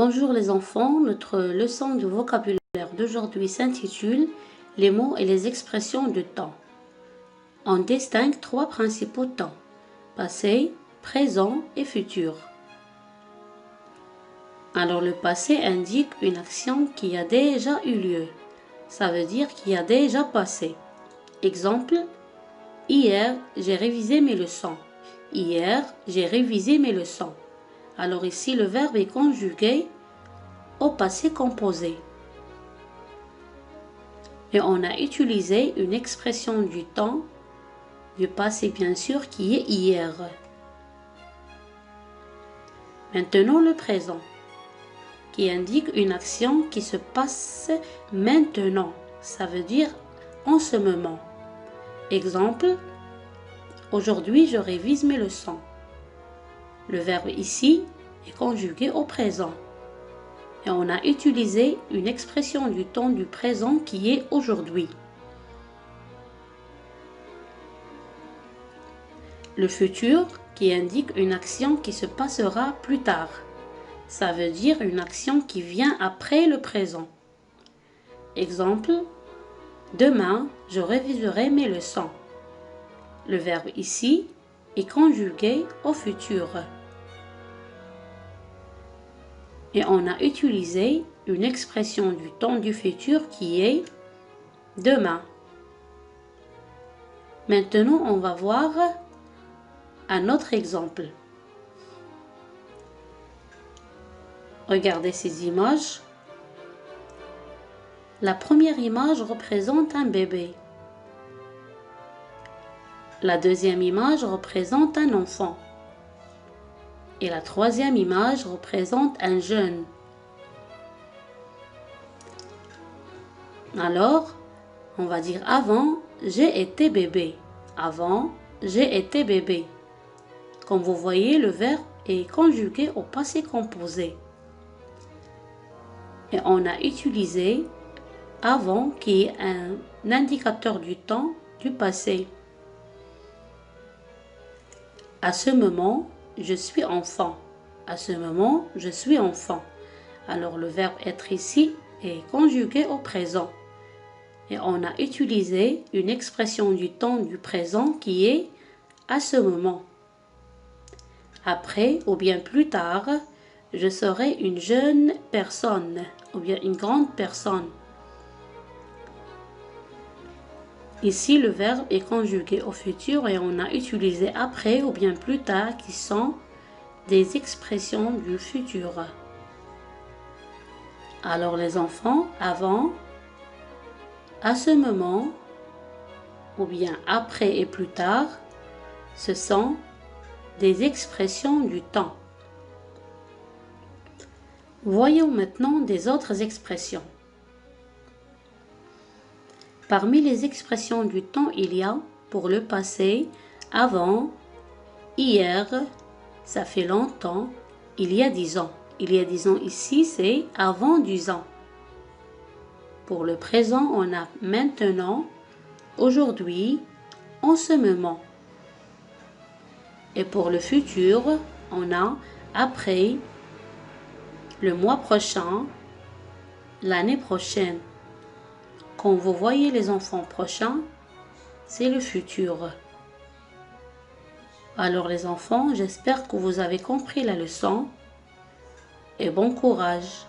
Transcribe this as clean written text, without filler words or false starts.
Bonjour les enfants, notre leçon de vocabulaire d'aujourd'hui s'intitule « Les mots et les expressions de temps ». On distingue trois principaux temps, passé, présent et futur. Alors le passé indique une action qui a déjà eu lieu, ça veut dire qui a déjà passé. Exemple, hier j'ai révisé mes leçons. Hier j'ai révisé mes leçons. Alors ici le verbe est conjugué au passé composé. Et on a utilisé une expression du temps, du passé bien sûr, qui est hier. Maintenant le présent, qui indique une action qui se passe maintenant, ça veut dire en ce moment. Exemple, aujourd'hui je révise mes leçons. Le verbe ici est conjugué au présent. Et on a utilisé une expression du temps du présent qui est aujourd'hui. Le futur qui indique une action qui se passera plus tard. Ça veut dire une action qui vient après le présent. Exemple, demain, je réviserai mes leçons. Le verbe ici est conjugué au futur. Et on a utilisé une expression du temps du futur qui est demain. Maintenant, on va voir un autre exemple. Regardez ces images. La première image représente un bébé. La deuxième image représente un enfant. Et la troisième image représente un jeune. Alors, on va dire avant, j'ai été bébé. Avant, j'ai été bébé. Comme vous voyez, le verbe est conjugué au passé composé. Et on a utilisé avant qui est un indicateur du temps du passé. À ce moment, je suis enfant. À ce moment, je suis enfant. Alors le verbe être ici est conjugué au présent. Et on a utilisé une expression du temps du présent qui est à ce moment. Après ou bien plus tard, je serai une jeune personne ou bien une grande personne. Ici, le verbe est conjugué au futur et on a utilisé après ou bien plus tard qui sont des expressions du futur. Alors les enfants, avant, à ce moment, ou bien après et plus tard, ce sont des expressions du temps. Voyons maintenant des autres expressions. Parmi les expressions du temps, il y a pour le passé, avant, hier, ça fait longtemps, il y a 10 ans. Il y a 10 ans ici, c'est avant 10 ans. Pour le présent, on a maintenant, aujourd'hui, en ce moment. Et pour le futur, on a après, le mois prochain, l'année prochaine. Quand vous voyez les enfants prochains, c'est le futur. Alors les enfants, j'espère que vous avez compris la leçon et bon courage.